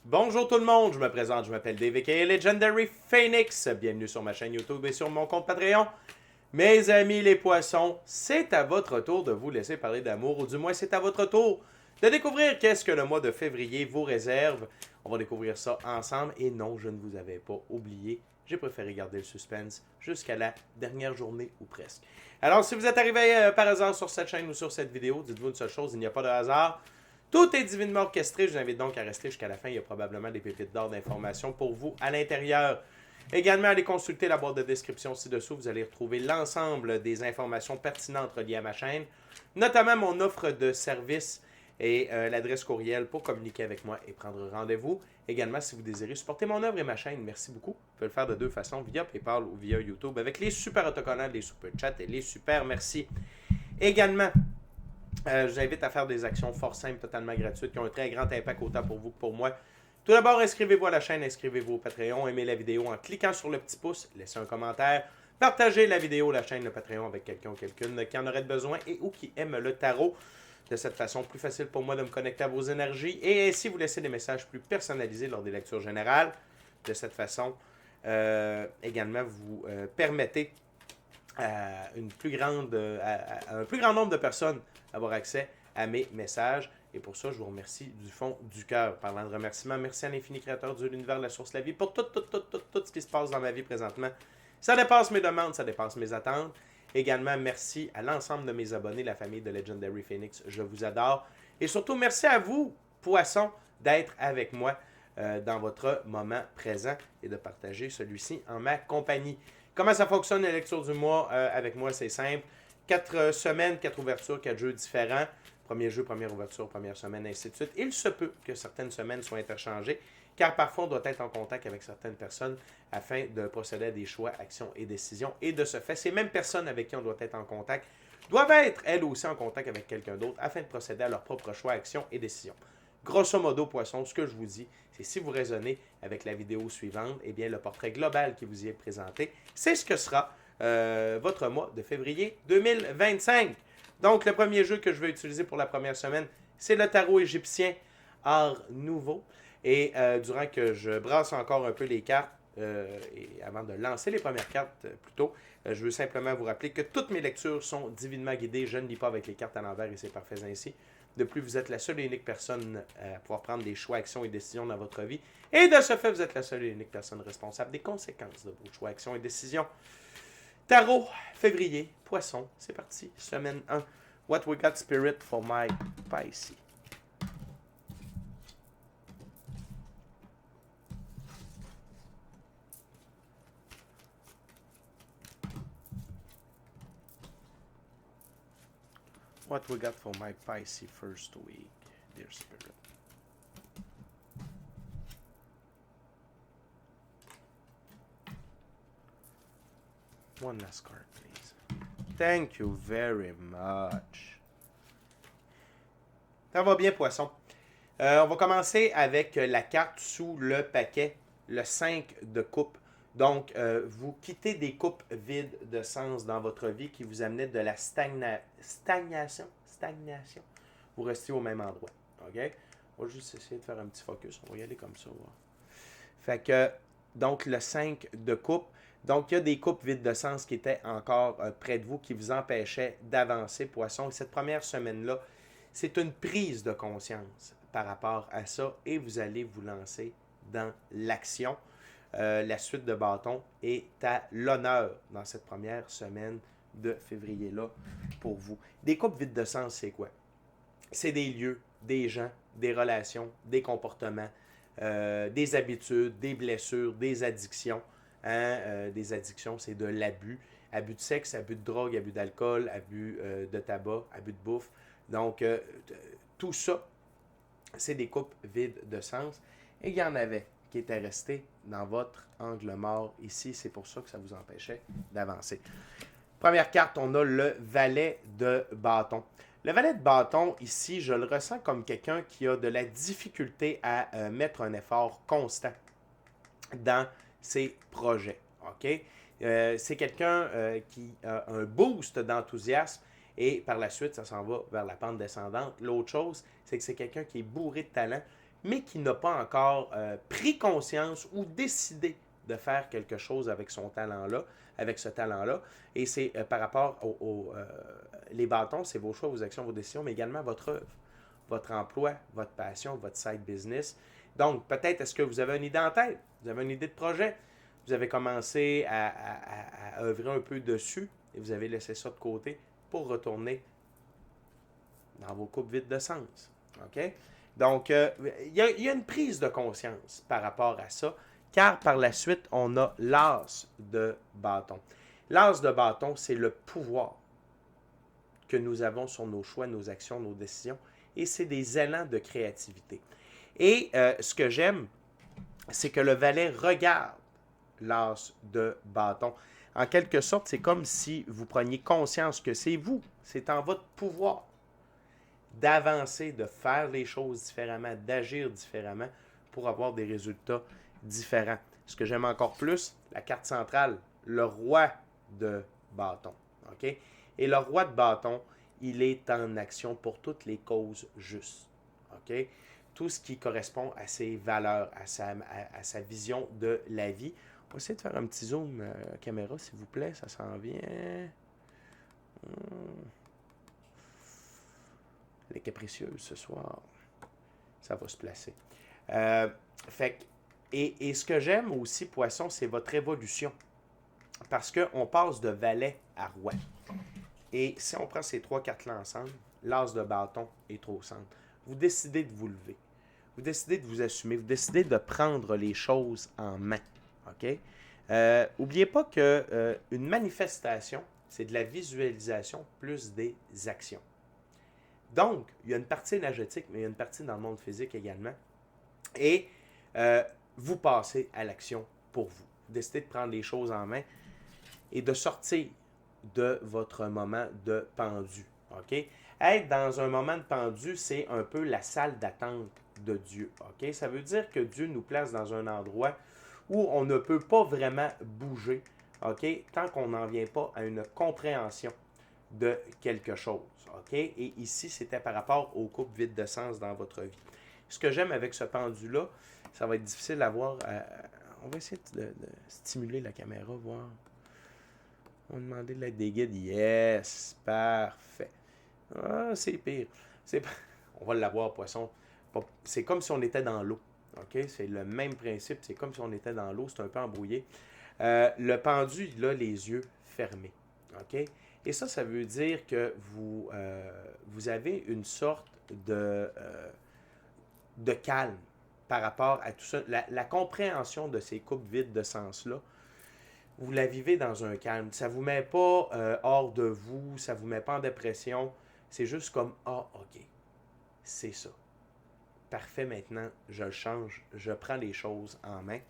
Bonjour tout le monde, je me présente, je m'appelle Dave aka Legendary Phoenix. Bienvenue sur ma chaîne YouTube et sur mon compte Patreon. Mes amis les poissons, c'est à votre tour de vous laisser parler d'amour, ou du moins c'est à votre tour de découvrir qu'est-ce que le mois de février vous réserve. On va découvrir ça ensemble et non, je ne vous avais pas oublié. J'ai préféré garder le suspense jusqu'à la dernière journée ou presque. Alors si vous êtes arrivé par hasard sur cette chaîne ou sur cette vidéo, dites-vous une seule chose, il n'y a pas de hasard. Tout est divinement orchestré. Je vous invite donc à rester jusqu'à la fin. Il y a probablement des pépites d'or d'informations pour vous à l'intérieur. Également, allez consulter la boîte de description ci-dessous. Vous allez retrouver l'ensemble des informations pertinentes reliées à ma chaîne, notamment mon offre de service et l'adresse courriel pour communiquer avec moi et prendre rendez-vous. Également, si vous désirez supporter mon œuvre et ma chaîne, merci beaucoup. Vous pouvez le faire de deux façons, via PayPal ou via YouTube, avec les super autocollants, les super chats et les super merci. Également, je vous invite à faire des actions fort simples, totalement gratuites, qui ont un très grand impact autant pour vous que pour moi. Tout d'abord, inscrivez-vous à la chaîne, inscrivez-vous au Patreon, aimez la vidéo en cliquant sur le petit pouce, laissez un commentaire, partagez la vidéo, la chaîne, le Patreon avec quelqu'un ou quelqu'une qui en aurait besoin et ou qui aime le tarot. De cette façon, plus facile pour moi de me connecter à vos énergies et ainsi vous laisser des messages plus personnalisés lors des lectures générales. De cette façon, également, vous permettez à un plus grand nombre de personnes avoir accès à mes messages. Et pour ça, je vous remercie du fond du cœur. Parlant de remerciements, merci à l'infini créateur de l'univers, la source, la vie, pour tout ce qui se passe dans ma vie présentement. Ça dépasse mes demandes, ça dépasse mes attentes. Également, merci à l'ensemble de mes abonnés, la famille de Legendary Phoenix. Je vous adore. Et surtout, merci à vous, poissons, d'être avec moi dans votre moment présent et de partager celui-ci en ma compagnie. Comment ça fonctionne la lecture du mois avec moi? C'est simple. 4 semaines, 4 ouvertures, 4 jeux différents. Premier jeu, première ouverture, première semaine, ainsi de suite. Il se peut que certaines semaines soient interchangées, car parfois on doit être en contact avec certaines personnes afin de procéder à des choix, actions et décisions. Et de ce fait, ces mêmes personnes avec qui on doit être en contact doivent être elles aussi en contact avec quelqu'un d'autre afin de procéder à leurs propres choix, actions et décisions. Grosso modo, poisson, ce que je vous dis, c'est si vous raisonnez avec la vidéo suivante, eh bien, le portrait global qui vous y est présenté, c'est ce que sera votre mois de février 2025. Donc, le premier jeu que je vais utiliser pour la première semaine, c'est le tarot égyptien Art Nouveau. Et durant que je brasse encore un peu les cartes, et avant de lancer les premières cartes plutôt, je veux simplement vous rappeler que toutes mes lectures sont divinement guidées. Je ne lis pas avec les cartes à l'envers et c'est parfait ainsi. De plus, vous êtes la seule et unique personne à pouvoir prendre des choix, actions et décisions dans votre vie. Et de ce fait, vous êtes la seule et unique personne responsable des conséquences de vos choix, actions et décisions. Tarot, février, poisson, c'est parti. Semaine 1. What we got spirit for my Pisces. What we got for my Pisces first week, dear spirit. One last card, please. Thank you very much. Ça va bien, poisson. On va commencer avec la carte sous le paquet, le 5 de coupe. Donc, vous quittez des coupes vides de sens dans votre vie qui vous amenaient de la stagnation. Vous restez au même endroit. OK? On va juste essayer de faire un petit focus. On va y aller comme ça. Fait que, donc, le 5 de coupe. Donc, il y a des coupes vides de sens qui étaient encore près de vous, qui vous empêchaient d'avancer, poisson. Et cette première semaine-là, c'est une prise de conscience par rapport à ça et vous allez vous lancer dans l'action. La suite de bâton est à l'honneur dans cette première semaine de février-là pour vous. Des coupes vides de sens, c'est quoi? C'est des lieux, des gens, des relations, des comportements, des habitudes, des blessures, des addictions. Des addictions, c'est de l'abus. Abus de sexe, abus de drogue, abus d'alcool, abus de tabac, abus de bouffe. Donc, tout ça, c'est des coupes vides de sens. Et il y en avait qui étaient restés dans votre angle mort ici. C'est pour ça que ça vous empêchait d'avancer. Première carte, on a le valet de bâton. Le valet de bâton, ici, je le ressens comme quelqu'un qui a de la difficulté à mettre un effort constant dans ses projets. OK? C'est quelqu'un qui a un boost d'enthousiasme et par la suite, ça s'en va vers la pente descendante. L'autre chose, c'est que c'est quelqu'un qui est bourré de talent mais qui n'a pas encore pris conscience ou décidé de faire quelque chose avec son talent-là, avec ce talent-là. Et c'est par rapport les bâtons, c'est vos choix, vos actions, vos décisions, mais également votre œuvre, votre emploi, votre passion, votre side business. Donc, peut-être est-ce que vous avez une idée en tête, vous avez une idée de projet, vous avez commencé à œuvrer un peu dessus et vous avez laissé ça de côté pour retourner dans vos coupes vides de sens. OK? Donc, il y a une prise de conscience par rapport à ça, car par la suite, on a l'as de bâton. L'as de bâton, c'est le pouvoir que nous avons sur nos choix, nos actions, nos décisions, et c'est des élans de créativité. Et ce que j'aime, c'est que le valet regarde l'as de bâton. En quelque sorte, c'est comme si vous preniez conscience que c'est vous, c'est en votre pouvoir d'avancer, de faire les choses différemment, d'agir différemment pour avoir des résultats différents. Ce que j'aime encore plus, la carte centrale, le roi de bâton. OK? Et le roi de bâton, il est en action pour toutes les causes justes. OK? Tout ce qui correspond à ses valeurs, à sa vision de la vie. On va essayer de faire un petit zoom caméra, s'il vous plaît. Ça s'en vient. Elle est capricieuse ce soir. Ça va se placer. Et ce que j'aime aussi, Poisson, c'est votre évolution. Parce qu'on passe de valet à roi. Et si on prend ces trois cartes-là ensemble, l'as de bâton est au centre. Vous décidez de vous lever. Vous décidez de vous assumer. Vous décidez de prendre les choses en main. OK? N'oubliez pas qu'une manifestation, c'est de la visualisation plus des actions. Donc, il y a une partie énergétique, mais il y a une partie dans le monde physique également. Et vous passez à l'action pour vous. Vous décidez de prendre les choses en main et de sortir de votre moment de pendu. OK? Être dans un moment de pendu, c'est un peu la salle d'attente de Dieu. OK? Ça veut dire que Dieu nous place dans un endroit où on ne peut pas vraiment bouger. OK? Tant qu'on n'en vient pas à une compréhension de quelque chose. OK? Et ici, c'était par rapport aux coupes vides de sens dans votre vie. Ce que j'aime avec ce pendu-là, ça va être difficile à voir. On va essayer de stimuler la caméra, voir. On va demander de l'aide des guides. Yes! Parfait. Ah, c'est pire. On va l'avoir, Poisson. C'est comme si on était dans l'eau. OK? C'est le même principe. C'est comme si on était dans l'eau. C'est un peu embrouillé. Le pendu, il a les yeux fermés. OK? Et ça veut dire que vous avez une sorte de calme par rapport à tout ça. La compréhension de ces coupes vides de sens-là, vous la vivez dans un calme. Ça ne vous met pas hors de vous, ça ne vous met pas en dépression. C'est juste comme, OK, c'est ça. Parfait, maintenant, je le change, je prends les choses en main.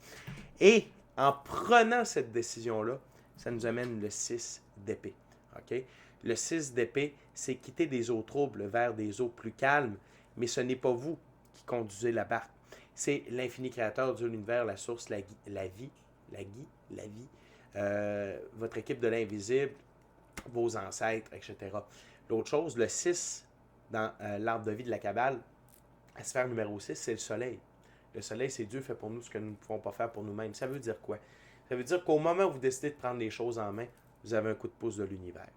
Et en prenant cette décision-là, ça nous amène le 6 d'épée. Okay? Le 6 d'épée, c'est quitter des eaux troubles vers des eaux plus calmes, mais ce n'est pas vous qui conduisez la barque. C'est l'infini créateur, Dieu, l'univers, la source, la vie, votre équipe de l'invisible, vos ancêtres, etc. L'autre chose, le 6, dans l'arbre de vie de la Kabbale, la sphère numéro 6, c'est le soleil. Le soleil, c'est Dieu fait pour nous ce que nous ne pouvons pas faire pour nous-mêmes. Ça veut dire quoi? Ça veut dire qu'au moment où vous décidez de prendre les choses en main, vous avez un coup de pouce de l'univers.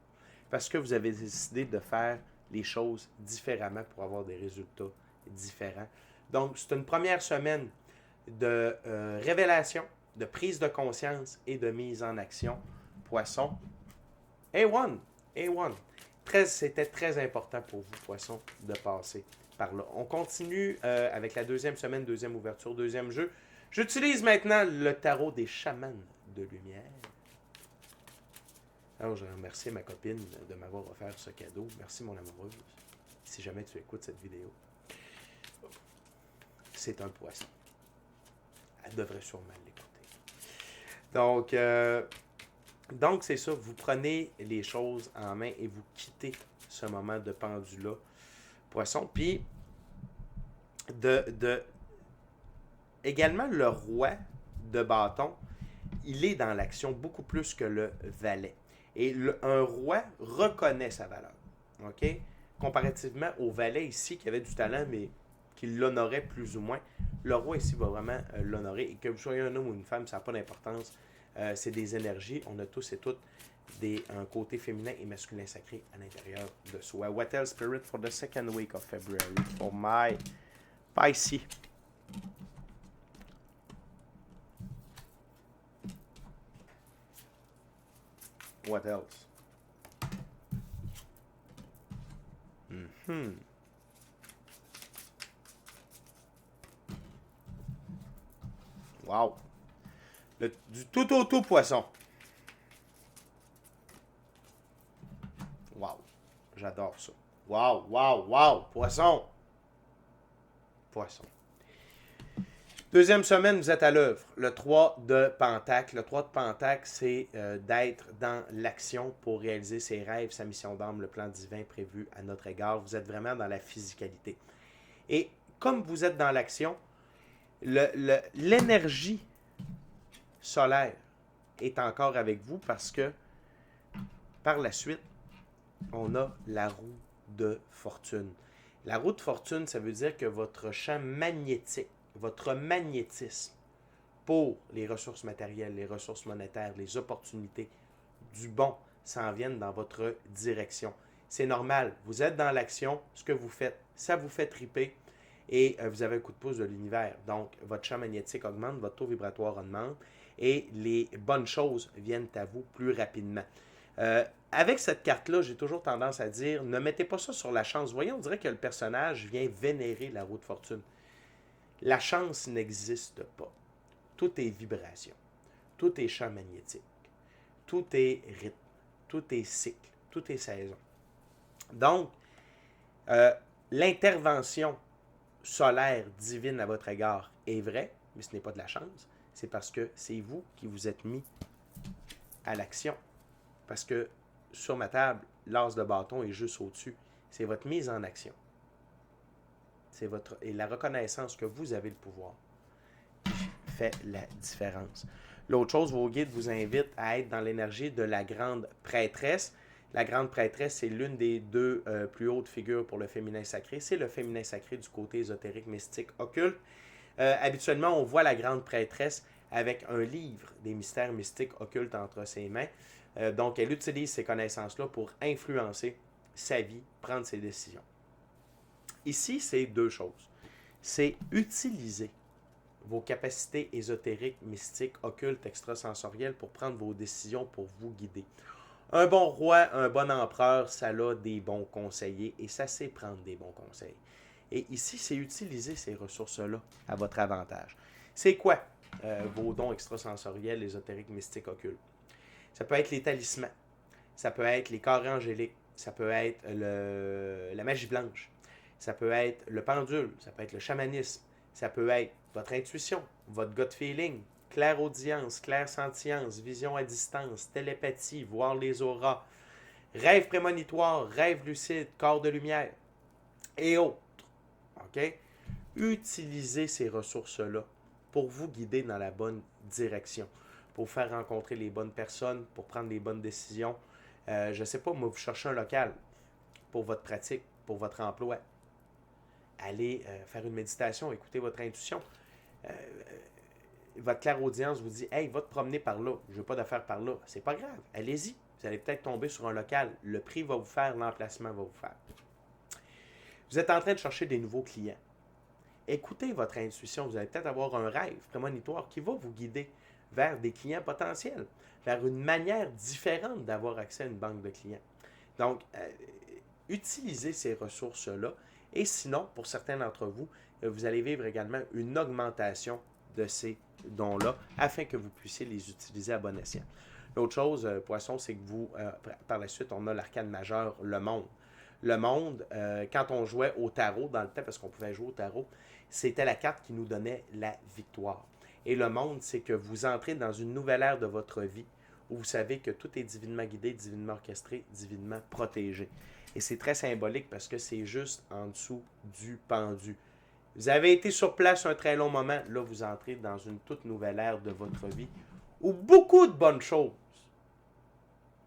Parce que vous avez décidé de faire les choses différemment pour avoir des résultats différents. Donc, c'est une première semaine de révélation, de prise de conscience et de mise en action. Poisson, A1. C'était très important pour vous, Poisson, de passer par là. On continue avec la deuxième semaine, deuxième ouverture, deuxième jeu. J'utilise maintenant le tarot des chamans de lumière. Alors, je remercie ma copine de m'avoir offert ce cadeau. Merci, mon amoureuse. Si jamais tu écoutes cette vidéo. C'est un poisson. Elle devrait sûrement l'écouter. Donc, c'est ça. Vous prenez les choses en main et vous quittez ce moment de pendu-là, Poisson. Puis, également, le roi de bâton, il est dans l'action beaucoup plus que le valet. Et un roi reconnaît sa valeur. OK? Comparativement au valet ici, qui avait du talent, mais qui l'honorait plus ou moins. Le roi ici va vraiment l'honorer. Et que vous soyez un homme ou une femme, ça n'a pas d'importance. C'est des énergies. On a tous et toutes un côté féminin et masculin sacré à l'intérieur de soi. What else, Spirit, for the second week of February for my Pisces? What else? Wow. Du tout au tout poisson. Wow. J'adore ça. Wow, wow, wow. Poisson. Poisson. Deuxième semaine, vous êtes à l'œuvre. Le 3 de Pentacle. Le 3 de Pentacle, c'est d'être dans l'action pour réaliser ses rêves, sa mission d'âme, le plan divin prévu à notre égard. Vous êtes vraiment dans la physicalité. Et comme vous êtes dans l'action, l'énergie solaire est encore avec vous parce que par la suite, on a la roue de fortune. La roue de fortune, ça veut dire que votre champ magnétique, votre magnétisme pour les ressources matérielles, les ressources monétaires, les opportunités du bon s'en viennent dans votre direction. C'est normal, vous êtes dans l'action, ce que vous faites, ça vous fait triper et vous avez un coup de pouce de l'univers. Donc, votre champ magnétique augmente, votre taux vibratoire augmente et les bonnes choses viennent à vous plus rapidement. Avec cette carte-là, j'ai toujours tendance à dire, ne mettez pas ça sur la chance. Voyez, on dirait que le personnage vient vénérer la roue de fortune. La chance n'existe pas. Tout est vibration. Tout est champ magnétique. Tout est rythme. Tout est cycle. Tout est saison. Donc, l'intervention solaire divine à votre égard est vraie, mais ce n'est pas de la chance. C'est parce que c'est vous qui vous êtes mis à l'action. Parce que sur ma table, l'as de bâton est juste au-dessus. C'est votre mise en action. Et la reconnaissance que vous avez le pouvoir qui fait la différence. L'autre chose, vos guides vous invitent à être dans l'énergie de la grande prêtresse. La grande prêtresse, c'est l'une des deux plus hautes figures pour le féminin sacré. C'est le féminin sacré du côté ésotérique, mystique, occulte. Habituellement, on voit la grande prêtresse avec un livre des mystères mystiques occultes entre ses mains. Donc, elle utilise ces connaissances-là pour influencer sa vie, prendre ses décisions. Ici, c'est deux choses. C'est utiliser vos capacités ésotériques, mystiques, occultes, extrasensorielles pour prendre vos décisions, pour vous guider. Un bon roi, un bon empereur, ça a des bons conseillers et ça sait prendre des bons conseils. Et ici, c'est utiliser ces ressources-là à votre avantage. C'est quoi vos dons extrasensoriels, ésotériques, mystiques, occultes? Ça peut être les talismans, ça peut être les carrés angéliques, ça peut être la magie blanche, ça peut être le pendule, ça peut être le chamanisme, ça peut être votre intuition, votre gut feeling, clairaudience, clairsentience, vision à distance, télépathie, voir les auras, rêve prémonitoire, rêve lucide, corps de lumière et autres. OK? Utilisez ces ressources-là pour vous guider dans la bonne direction, pour faire rencontrer les bonnes personnes, pour prendre les bonnes décisions. Je ne sais pas, moi, vous cherchez un local pour votre pratique, pour votre emploi. Allez faire une méditation, écoutez votre intuition. Votre clairaudience vous dit « Hey, va te promener par là, je n'ai pas d'affaires par là. » C'est pas grave, allez-y. Vous allez peut-être tomber sur un local. Le prix va vous faire, l'emplacement va vous faire. Vous êtes en train de chercher des nouveaux clients. Écoutez votre intuition. Vous allez peut-être avoir un rêve prémonitoire qui va vous guider vers des clients potentiels, vers une manière différente d'avoir accès à une banque de clients. Donc, utilisez ces ressources-là. Et sinon, pour certains d'entre vous, vous allez vivre également une augmentation de ces dons-là afin que vous puissiez les utiliser à bon escient. L'autre chose, Poisson, c'est que vous, par la suite, on a l'arcane majeur, le monde. Le monde, quand on jouait au tarot dans le temps, parce qu'on pouvait jouer au tarot, c'était la carte qui nous donnait la victoire. Et le monde, c'est que vous entrez dans une nouvelle ère de votre vie où vous savez que tout est divinement guidé, divinement orchestré, divinement protégé. Et c'est très symbolique parce que c'est juste en dessous du pendu. Vous avez été sur place un très long moment, là vous entrez dans une toute nouvelle ère de votre vie où beaucoup de bonnes choses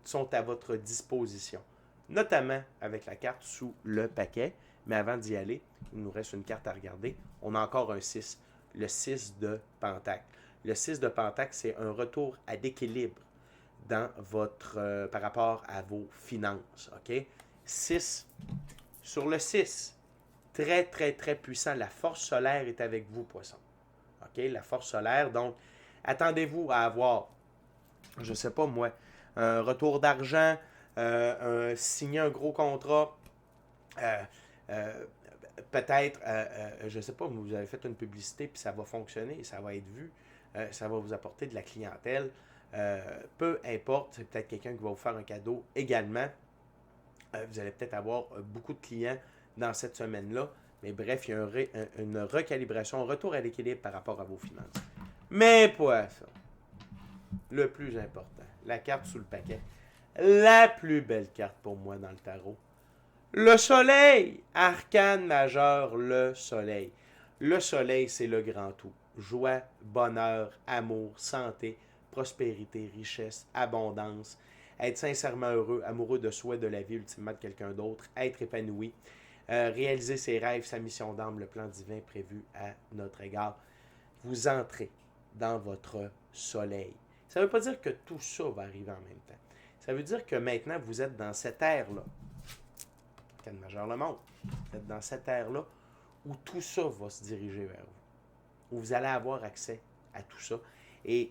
sont à votre disposition, notamment avec la carte sous le paquet, Mais avant d'y aller, il nous reste une carte à regarder. On a encore un 6, le 6 de Pentacle. Le 6 de Pentacle, c'est un retour à l'équilibre dans votre, par rapport à vos finances. OK? 6. Sur le 6, très, très, très puissant. La force solaire est avec vous, poisson. OK? La force solaire, donc, attendez-vous à avoir, je ne sais pas moi, un retour d'argent, signer un gros contrat, euh, euh, peut-être, je ne sais pas, vous avez fait une publicité puis ça va fonctionner, ça va être vu, ça va vous apporter de la clientèle. Peu importe, c'est peut-être quelqu'un qui va vous faire un cadeau également. Vous allez peut-être avoir beaucoup de clients dans cette semaine-là. Mais bref, il y a une recalibration, un retour à l'équilibre par rapport à vos finances. Mais poisson, le plus important, la carte sous le paquet, la plus belle carte pour moi dans le tarot. Le soleil, arcane majeur, le soleil. Le soleil, c'est le grand tout. Joie, bonheur, amour, santé, prospérité, richesse, abondance, être sincèrement heureux, amoureux de soi, de la vie, ultimement de quelqu'un d'autre, être épanoui, réaliser ses rêves, sa mission d'âme, le plan divin prévu à notre égard. Vous entrez dans votre soleil. Ça ne veut pas dire que tout ça va arriver en même temps. Ça veut dire que maintenant, vous êtes dans cette ère-là. Arcane majeur le montre. Vous êtes dans cette ère-là où tout ça va se diriger vers vous. Où vous allez avoir accès à tout ça. Et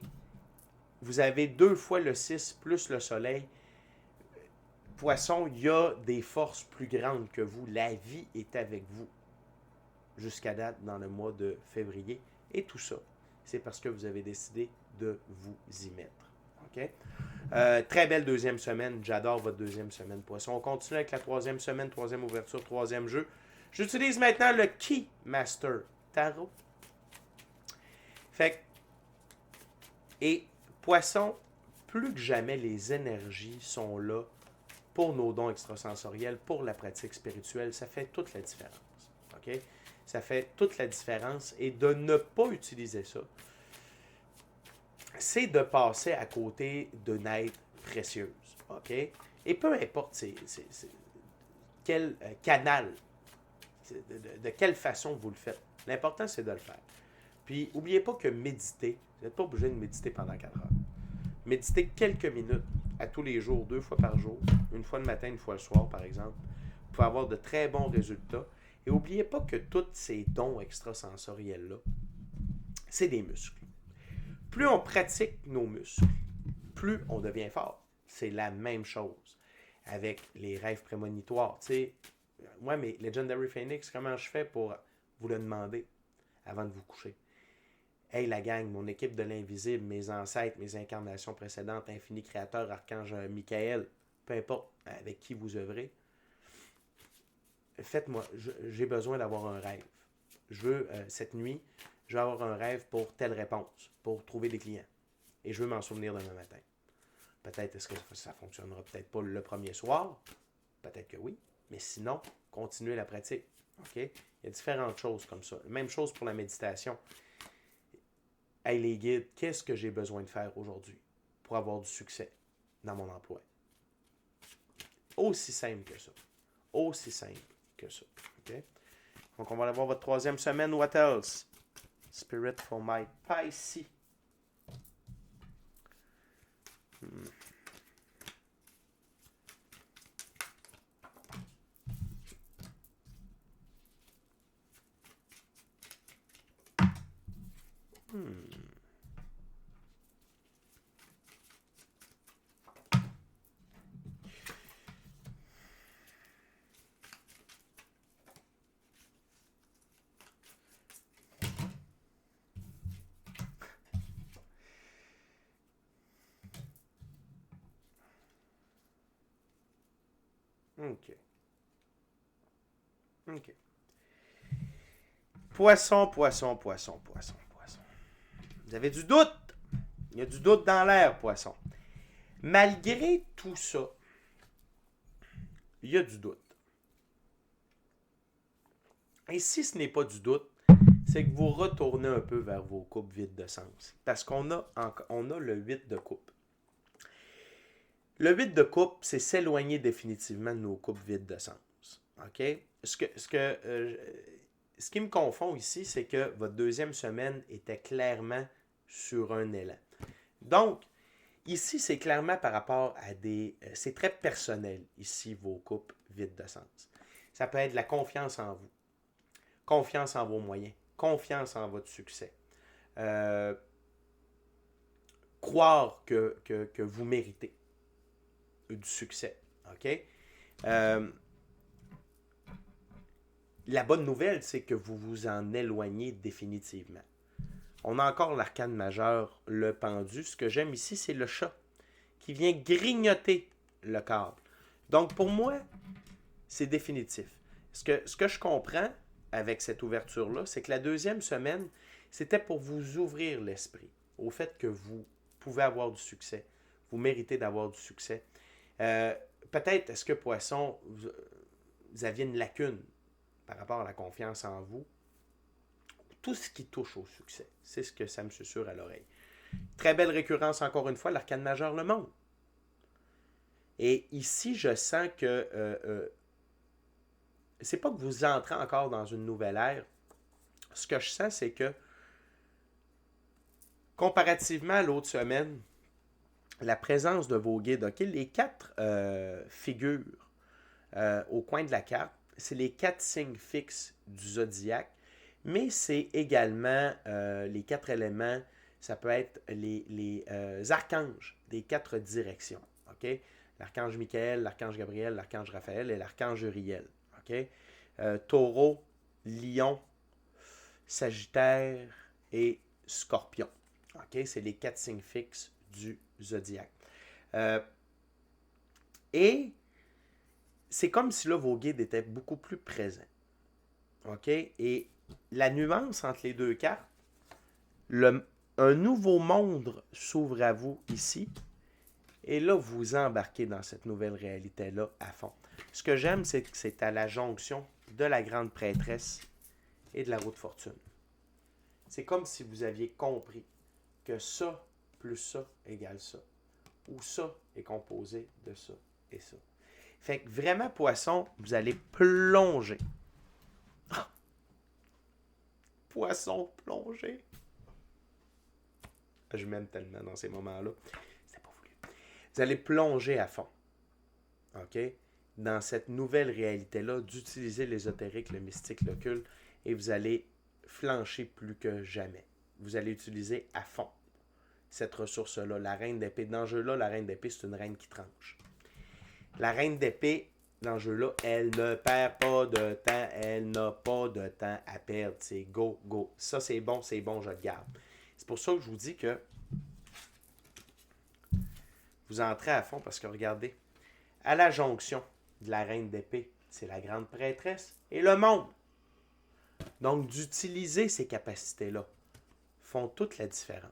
vous avez 2 fois le 6 plus le soleil. Poisson, il y a des forces plus grandes que vous. La vie est avec vous jusqu'à date dans le mois de février. Et tout ça, c'est parce que vous avez décidé de vous y mettre. OK? Très belle deuxième semaine. J'adore votre deuxième semaine, Poisson. On continue avec la troisième semaine, troisième ouverture, troisième jeu. J'utilise maintenant le Keymaster Tarot. Fait et Poisson, plus que jamais, les énergies sont là pour nos dons extrasensoriels, pour la pratique spirituelle. Ça fait toute la différence. OK? Ça fait toute la différence. Et de ne pas utiliser ça, c'est de passer à côté d'une aide précieuse. OK? Et peu importe quel canal, de quelle façon vous le faites. L'important, c'est de le faire. Puis, n'oubliez pas que méditer, vous n'êtes pas obligé de méditer pendant 4 heures. Méditez quelques minutes à tous les jours, 2 fois par jour, une fois le matin, une fois le soir, par exemple. Vous pouvez avoir de très bons résultats. Et n'oubliez pas que tous ces dons extrasensoriels-là, c'est des muscles. Plus on pratique nos muscles, plus on devient fort. C'est la même chose avec les rêves prémonitoires. Tu sais, moi, mes Legendary Phoenix, comment je fais pour vous le demander avant de vous coucher? Hey, la gang, mon équipe de l'invisible, mes ancêtres, mes incarnations précédentes, Infini Créateur, Archange Michael, peu importe avec qui vous œuvrez, faites-moi, j'ai besoin d'avoir un rêve. Je veux, cette nuit, je vais avoir un rêve pour telle réponse, pour trouver des clients. Et je veux m'en souvenir demain matin. Peut-être est-ce que ça fonctionnera peut-être pas le premier soir. Peut-être que oui. Mais sinon, continuez la pratique. OK? Il y a différentes choses comme ça. Même chose pour la méditation. Hey les guides, qu'est-ce que j'ai besoin de faire aujourd'hui pour avoir du succès dans mon emploi? Aussi simple que ça. Aussi simple que ça. OK? Donc, on va aller voir votre troisième semaine. What else? Spirit for my Pisces. OK. OK. Poisson, poisson, poisson, poisson, poisson. Vous avez du doute. Il y a du doute dans l'air, poisson. Malgré tout ça, il y a du doute. Et si ce n'est pas du doute, c'est que vous retournez un peu vers vos coupes vides de sens. Parce qu'on a, on a le 8 de coupe. Le 8 de coupe, c'est s'éloigner définitivement de nos coupes vides de sens. OK? Ce qui me confond ici, c'est que votre deuxième semaine était clairement sur un élan. Donc, ici, c'est clairement par rapport à c'est très personnel, ici, vos coupes vides de sens. Ça peut être la confiance en vous, confiance en vos moyens, confiance en votre succès. Euh, Croire que vous méritez du succès. OK? Euh, la bonne nouvelle, c'est que vous vous en éloignez définitivement. On a encore l'arcane majeur, le pendu. Ce que j'aime ici, c'est le chat qui vient grignoter le câble. Donc, pour moi, c'est définitif. Ce que je comprends avec cette ouverture-là, c'est que la deuxième semaine, c'était pour vous ouvrir l'esprit au fait que vous pouvez avoir du succès. Vous méritez d'avoir du succès. Peut-être, est-ce que Poisson, vous aviez une lacune par rapport à la confiance en vous? Tout ce qui touche au succès, c'est ce que ça me susurre à l'oreille. Très belle récurrence, encore une fois, l'arcane majeur le montre. Et ici, je sens que c'est pas que vous entrez encore dans une nouvelle ère. Ce que je sens, c'est que comparativement à l'autre semaine, la présence de vos guides, OK, les 4 figures au coin de la carte, c'est les 4 signes fixes du zodiaque, mais c'est également les 4 éléments, ça peut être les archanges des 4 directions. OK? L'archange Michael, l'archange Gabriel, l'archange Raphaël et l'archange Uriel. OK? Taureau, Lion, Sagittaire et Scorpion. OK? C'est les 4 signes fixes du zodiaque. Et c'est comme si là, vos guides étaient beaucoup plus présents. OK? Et la nuance entre les deux cartes, un nouveau monde s'ouvre à vous ici. Et là, vous embarquez dans cette nouvelle réalité-là à fond. Ce que j'aime, c'est que c'est à la jonction de la grande prêtresse et de la roue de fortune. C'est comme si vous aviez compris que ça plus ça égale ça. Ou ça est composé de ça et ça. Fait que vraiment, Poisson, vous allez plonger. Poisson plongé. Je m'aime tellement dans ces moments-là. C'était pas voulu. Vous allez plonger à fond. OK? Dans cette nouvelle réalité-là, d'utiliser l'ésotérique, le mystique, l'occulte, et vous allez flancher plus que jamais. Vous allez utiliser à fond cette ressource-là. La reine d'épée. Dans ce jeu-là, la reine d'épée, c'est une reine qui tranche. La reine d'épée, dans ce jeu-là, elle ne perd pas de temps. Elle n'a pas de temps à perdre. C'est go, go. Ça, c'est bon, je le garde. C'est pour ça que je vous dis que vous entrez à fond parce que regardez, à la jonction de la reine d'épée, c'est la grande prêtresse et le monde. Donc, d'utiliser ces capacités-là font toute la différence.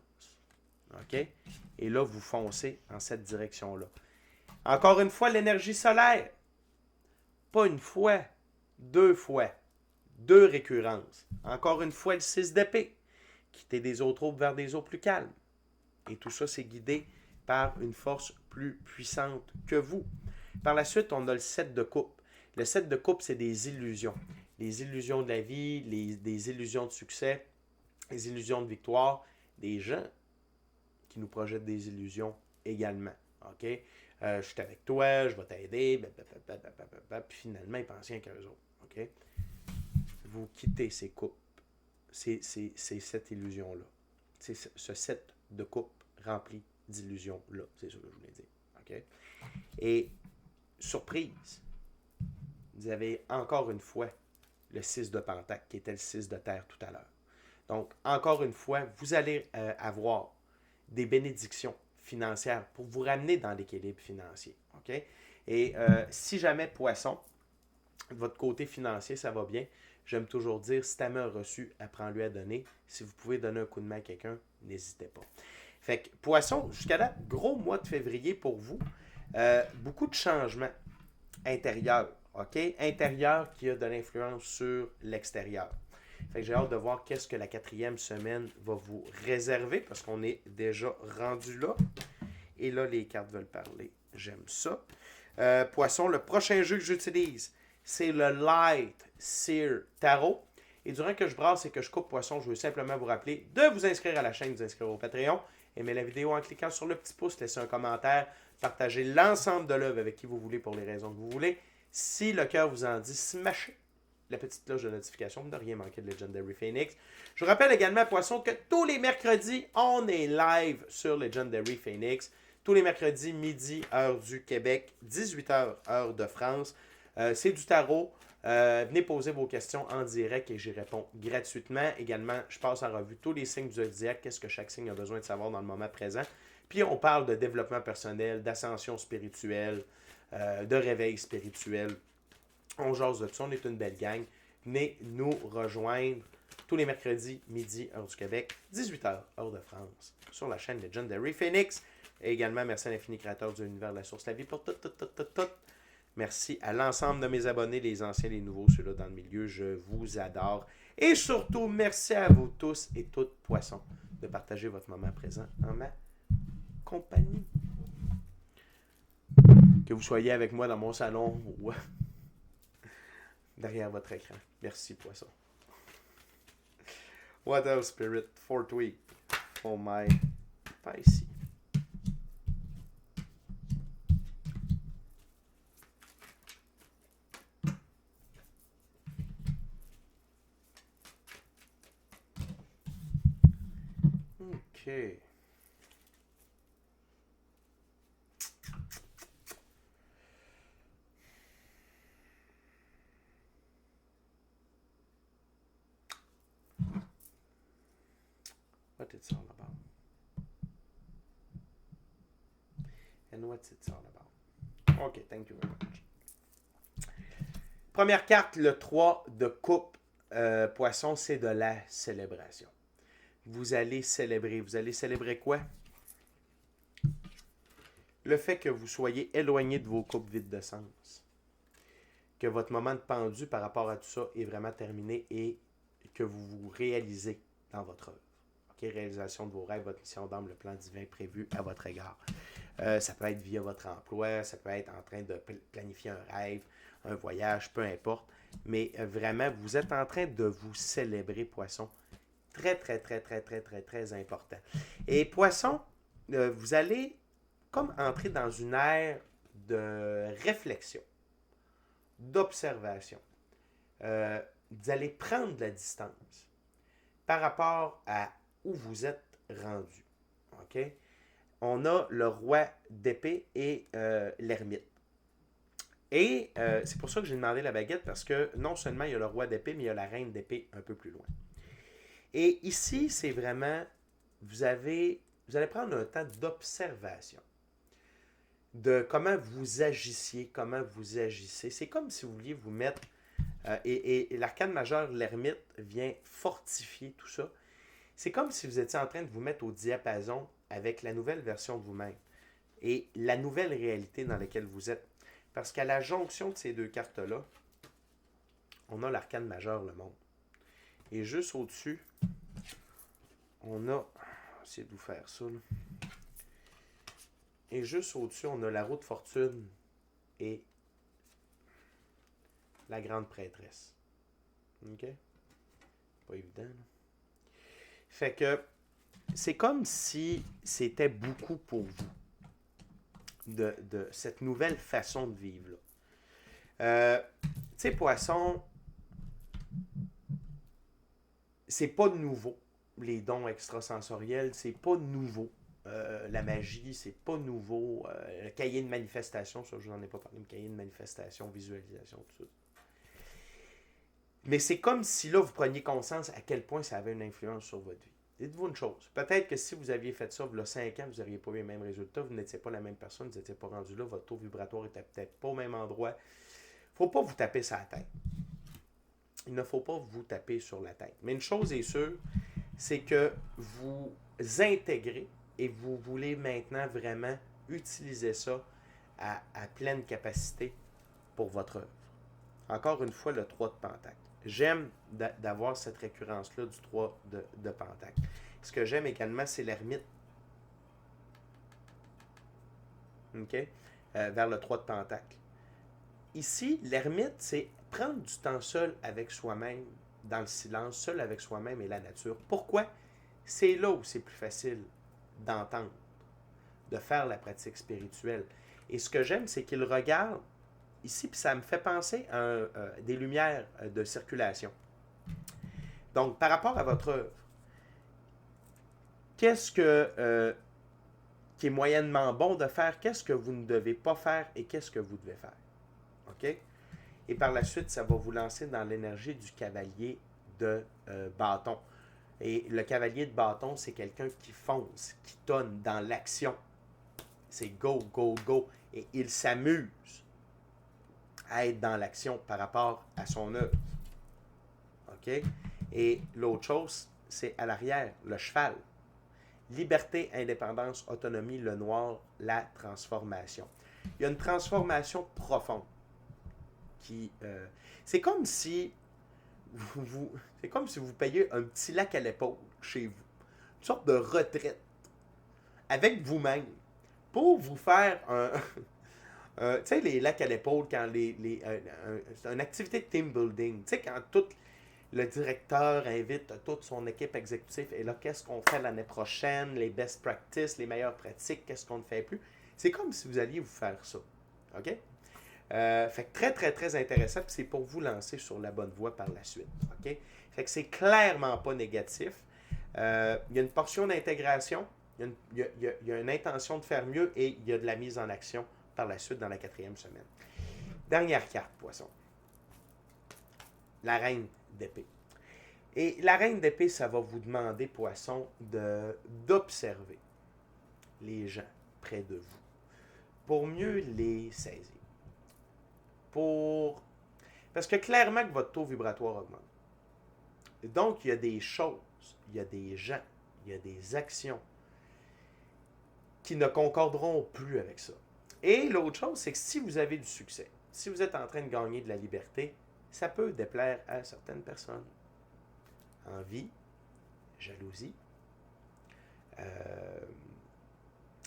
OK? Et là, vous foncez en cette direction-là. Encore une fois, l'énergie solaire. Pas une fois, 2 fois. 2 récurrences. Encore une fois, le 6 d'épée. Quitter des eaux troubles vers des eaux plus calmes. Et tout ça, c'est guidé par une force plus puissante que vous. Par la suite, on a le 7 de coupe. Le 7 de coupe, c'est des illusions. Les illusions de la vie, des illusions de succès, des illusions de victoire, des gens qui nous projettent des illusions également. OK? Je suis avec toi, je vais t'aider, puis finalement, ils pensent rien qu'eux autres. OK? Vous quittez ces coupes. C'est cette illusion-là. C'est ce set de coupes rempli d'illusions-là. C'est ça que je voulais dire. OK? Et surprise, vous avez encore une fois le 6 de Pentacle, qui était le 6 de terre tout à l'heure. Donc, encore une fois, vous allez avoir des bénédictions financières pour vous ramener dans l'équilibre financier. OK? Et si jamais, Poisson, votre côté financier, ça va bien, j'aime toujours dire, si ta main a reçu, apprends-lui à donner. Si vous pouvez donner un coup de main à quelqu'un, n'hésitez pas. Fait que, Poisson, jusqu'à là, gros mois de février pour vous. Beaucoup de changements intérieurs. OK? Intérieur qui a de l'influence sur l'extérieur. Fait que j'ai hâte de voir qu'est-ce que la 4e semaine va vous réserver parce qu'on est déjà rendu là. Et là, les cartes veulent parler. J'aime ça. Poisson, le prochain jeu que j'utilise, c'est le Light Seer Tarot. Et durant que je brasse et que je coupe poisson, je veux simplement vous rappeler de vous inscrire à la chaîne, de vous inscrire au Patreon. Aimez la vidéo en cliquant sur le petit pouce, laissez un commentaire, partagez l'ensemble de l'œuvre avec qui vous voulez pour les raisons que vous voulez. Si le cœur vous en dit, smashez la petite cloche de notification pour ne rien manquer de Legendary Phoenix. Je vous rappelle également, Poisson, que tous les mercredis, on est live sur Legendary Phoenix. Tous les mercredis, midi, heure du Québec, 18h, heure de France. C'est du tarot. Venez poser vos questions en direct et j'y réponds gratuitement. Également, je passe en revue tous les signes du zodiaque, qu'est-ce que chaque signe a besoin de savoir dans le moment présent. Puis on parle de développement personnel, d'ascension spirituelle, de réveil spirituel. On jase de tout ça, on est une belle gang. Venez nous rejoindre tous les mercredis, midi, heure du Québec, 18h, heure de France, sur la chaîne Legendary Phoenix. Et également, merci à l'infini créateur de l'univers, la source, la vie, pour tout. Merci à l'ensemble de mes abonnés, les anciens, les nouveaux, ceux-là dans le milieu. Je vous adore. Et surtout, merci à vous tous et toutes, Poissons, de partager votre moment présent en ma compagnie. Que vous soyez avec moi dans mon salon ou derrière votre écran. Merci, Poisson. What else, Spirit? Fourth week. Oh my. Pas ici. OK. What it's all about. And what's it's all about. OK, thank you very much. Première carte, le 3 de coupe. Poisson, c'est de la célébration. Vous allez célébrer. Vous allez célébrer quoi? Le fait que vous soyez éloigné de vos coupes vides de sens. Que votre moment de pendu par rapport à tout ça est vraiment terminé et que vous vous réalisez dans votre œuvre. Okay? Réalisation de vos rêves, votre mission d'âme, le plan divin prévu à votre égard. Ça peut être via votre emploi, ça peut être en train de planifier un rêve, un voyage, peu importe. Mais vraiment, vous êtes en train de vous célébrer, Poisson. Très important. Et Poisson, vous allez comme entrer dans une ère de réflexion, d'observation. Vous allez prendre de la distance par rapport à où vous êtes rendu. OK? On a le roi d'épée et l'ermite. Et c'est pour ça que j'ai demandé la baguette, parce que non seulement il y a le roi d'épée, mais il y a la reine d'épée un peu plus loin. Et ici, c'est vraiment, vous allez prendre un temps d'observation, de comment vous agissiez, comment vous agissez. C'est comme si vous vouliez vous mettre, et l'arcane majeure, l'ermite, vient fortifier tout ça. C'est comme si vous étiez en train de vous mettre au diapason avec la nouvelle version de vous-même et la nouvelle réalité dans laquelle vous êtes. Parce qu'à la jonction de ces deux cartes-là, on a l'arcane majeure, le monde. Et juste au-dessus, on a... On va essayer de vous faire ça, là. Et juste au-dessus, on a la roue de fortune et la grande prêtresse. OK? Pas évident, là. Fait que c'est comme si c'était beaucoup pour vous de cette nouvelle façon de vivre là. Tu sais, Poisson, c'est pas nouveau. Les dons extrasensoriels, c'est pas nouveau. La magie, c'est pas nouveau. Le cahier de manifestation, ça, je vous en ai pas parlé, le cahier de manifestation, visualisation, tout ça. Mais c'est comme si là, vous preniez conscience à quel point ça avait une influence sur votre vie. Dites-vous une chose. Peut-être que si vous aviez fait ça, il y a 5 ans, vous n'auriez pas eu les mêmes résultats, vous n'étiez pas la même personne, vous n'étiez pas rendu là, votre taux vibratoire n'était peut-être pas au même endroit. Il ne faut pas vous taper sur la tête. Il ne faut pas vous taper sur la tête. Mais une chose est sûre, c'est que vous intégrez et vous voulez maintenant vraiment utiliser ça à pleine capacité pour votre œuvre. Encore une fois, le 3 de Pentacle. J'aime d'avoir cette récurrence-là du 3 de Pentacle. Ce que j'aime également, c'est l'ermite. OK? Vers le 3 de Pentacle. ici, l'ermite, c'est prendre du temps seul avec soi-même, dans le silence, seul avec soi-même et la nature. Pourquoi? C'est là où c'est plus facile d'entendre, de faire la pratique spirituelle. Et ce que j'aime, c'est qu'il regarde ici, puis ça me fait penser à des lumières de circulation. Donc, par rapport à votre œuvre, qu'est-ce qui est moyennement bon de faire, qu'est-ce que vous ne devez pas faire et qu'est-ce que vous devez faire. OK? Et par la suite, ça va vous lancer dans l'énergie du cavalier de bâton. Et le cavalier de bâton, c'est quelqu'un qui fonce, qui tonne dans l'action. C'est go, go, go. Et il s'amuse à être dans l'action par rapport à son œuvre. OK? Et l'autre chose, c'est à l'arrière, le cheval. Liberté, indépendance, autonomie, le noir, la transformation. Il y a une transformation profonde c'est comme si c'est comme si vous payiez un petit lac à l'épaule chez vous. Une sorte de retraite avec vous-même pour vous faire tu sais, les lacs à l'épaule, quand c'est une activité de team building. Tu sais, quand tout le directeur invite toute son équipe exécutive et là, qu'est-ce qu'on fait l'année prochaine, les best practices, les meilleures pratiques, qu'est-ce qu'on ne fait plus. C'est comme si vous alliez vous faire ça. OK? Fait que très, très, très intéressant. Puis c'est pour vous lancer sur la bonne voie par la suite. OK? Fait que c'est clairement pas négatif. Il y a une portion d'intégration. Il y a une intention de faire mieux et il y a de la mise en action par la suite dans la 4e semaine. Dernière carte, poisson. La reine d'épée. Et la reine d'épée, ça va vous demander, poisson, d'observer les gens près de vous pour mieux les saisir. Parce que clairement que votre taux vibratoire augmente. Donc, il y a des choses, il y a des gens, il y a des actions qui ne concorderont plus avec ça. Et l'autre chose, c'est que si vous avez du succès, si vous êtes en train de gagner de la liberté, ça peut déplaire à certaines personnes. Envie, jalousie,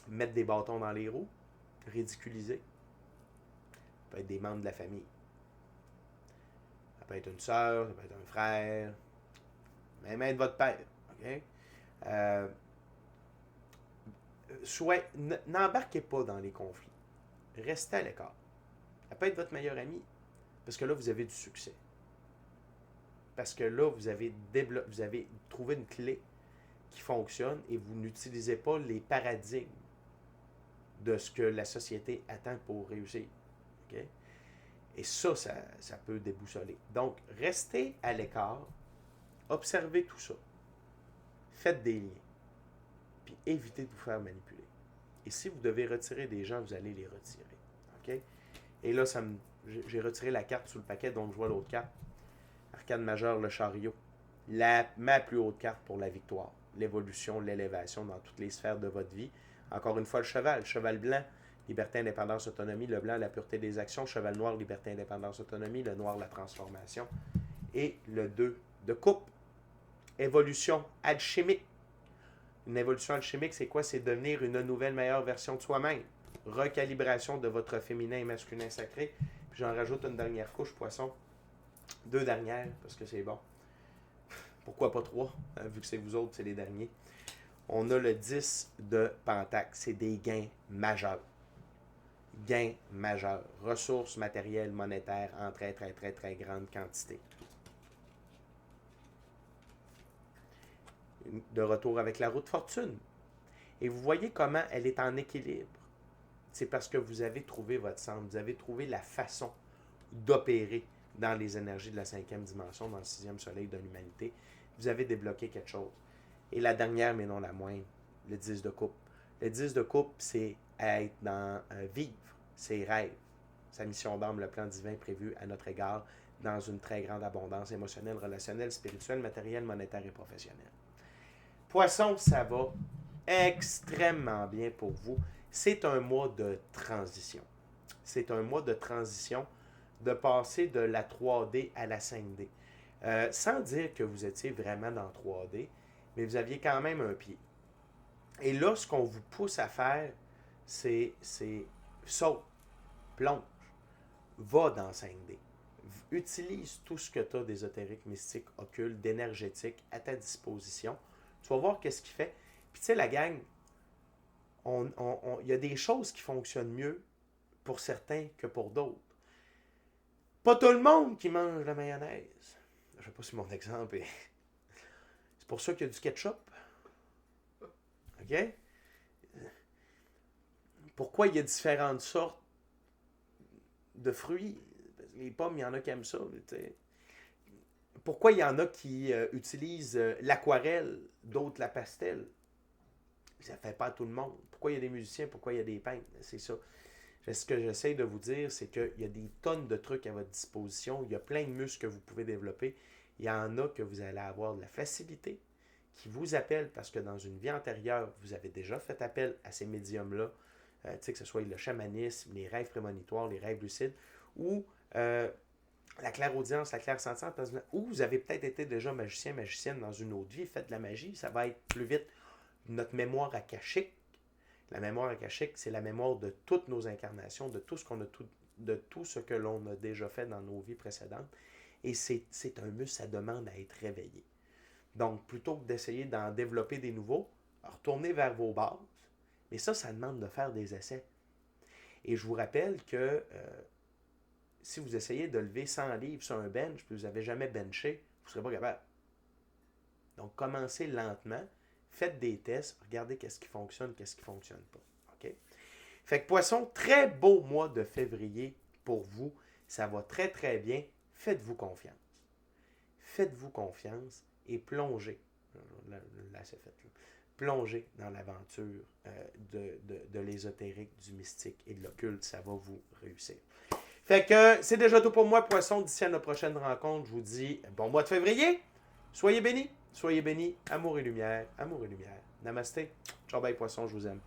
mettre des bâtons dans les roues, ridiculiser. Ça peut être des membres de la famille. Ça peut être une sœur, ça peut être un frère, même être votre père. OK? N'embarquez pas dans les conflits. Restez à l'écart. Ça peut être votre meilleur ami, parce que là, vous avez du succès. Parce que là, vous avez trouvé une clé qui fonctionne et vous n'utilisez pas les paradigmes de ce que la société attend pour réussir. Okay? Et ça peut déboussoler. Donc, restez à l'écart, observez tout ça, faites des liens, puis évitez de vous faire manipuler. Et si vous devez retirer des gens, vous allez les retirer. Okay? Et là, j'ai retiré la carte sous le paquet, donc je vois l'autre carte. Arcane majeure, le chariot. Ma plus haute carte pour la victoire. L'évolution, l'élévation dans toutes les sphères de votre vie. Encore une fois, le cheval blanc, liberté, indépendance, autonomie. Le blanc, la pureté des actions. Cheval noir, liberté, indépendance, autonomie. Le noir, la transformation. Et le 2 de coupe. Évolution alchimique. Une évolution alchimique, c'est quoi? C'est devenir une nouvelle, meilleure version de soi-même. Recalibration de votre féminin et masculin sacré. Puis j'en rajoute une dernière couche, poisson. 2 dernières, parce que c'est bon. Pourquoi pas 3, vu que c'est vous autres, c'est les derniers. On a le 10 de Pentacle. C'est des gains majeurs. Gains majeurs. Ressources matérielles, monétaires, en très, très, très, très grande quantité. De retour avec la roue de fortune. Et vous voyez comment elle est en équilibre. C'est parce que vous avez trouvé votre centre. Vous avez trouvé la façon d'opérer dans les énergies de la 5e dimension, dans le 6e soleil de l'humanité. Vous avez débloqué quelque chose. Et la dernière, mais non la moindre, le 10 de coupe. Le 10 de coupe, c'est être dans vivre ses rêves, sa mission d'âme, le plan divin prévu à notre égard dans une très grande abondance émotionnelle, relationnelle, spirituelle, matérielle, monétaire et professionnelle. Poisson, ça va extrêmement bien pour vous. C'est un mois de transition. C'est un mois de transition de passer de la 3D à la 5D. Sans dire que vous étiez vraiment dans 3D, mais vous aviez quand même un pied. Et là, ce qu'on vous pousse à faire, c'est saute, plonge. va dans 5D. Utilise tout ce que tu as d'ésotérique, mystique, occulte, d'énergétique à ta disposition. Tu vas voir qu'est-ce qu'il fait. Puis tu sais, la gang, il y a des choses qui fonctionnent mieux pour certains que pour d'autres. Pas tout le monde qui mange la mayonnaise. Je ne sais pas si mon exemple est... C'est pour ça qu'il y a du ketchup. OK? Pourquoi il y a différentes sortes de fruits? Les pommes, il y en a qui aiment ça. T'sais. Pourquoi il y en a qui utilisent l'aquarelle, d'autres la pastel? Ça ne fait pas à tout le monde. Pourquoi il y a des musiciens? Pourquoi il y a des peintres? C'est ça. Ce que j'essaie de vous dire, c'est qu'il y a des tonnes de trucs à votre disposition. Il y a plein de muscles que vous pouvez développer. Il y en a que vous allez avoir de la facilité, qui vous appellent parce que dans une vie antérieure, vous avez déjà fait appel à ces médiums-là, que ce soit le chamanisme, les rêves prémonitoires, les rêves lucides, ou la clairaudience, la clairsentience, ou vous avez peut-être été déjà magicien, magicienne dans une autre vie, faites de la magie, ça va être plus vite. Notre mémoire akashique, la mémoire akashique, c'est la mémoire de toutes nos incarnations, de tout ce qu'on a, de tout ce que l'on a déjà fait dans nos vies précédentes. Et c'est un muscle, ça demande à être réveillé. Donc, plutôt que d'essayer d'en développer des nouveaux, retournez vers vos bases. Mais ça demande de faire des essais. Et je vous rappelle que si vous essayez de lever 100 livres sur un bench, puis vous n'avez jamais benché, vous ne serez pas capable. Donc, commencez lentement. Faites des tests, regardez qu'est-ce qui fonctionne, qu'est-ce qui ne fonctionne pas. OK? Fait que Poisson, très beau mois de février pour vous. Ça va très, très bien. Faites-vous confiance. Faites-vous confiance et plongez. Là, c'est fait. Là. Plongez dans l'aventure de l'ésotérique, du mystique et de l'occulte. Ça va vous réussir. Fait que c'est déjà tout pour moi, Poisson. D'ici à notre prochaine rencontre, je vous dis bon mois de février. Soyez bénis. Soyez bénis, amour et lumière, amour et lumière. Namasté. Ciao, bye, Poisson, je vous aime.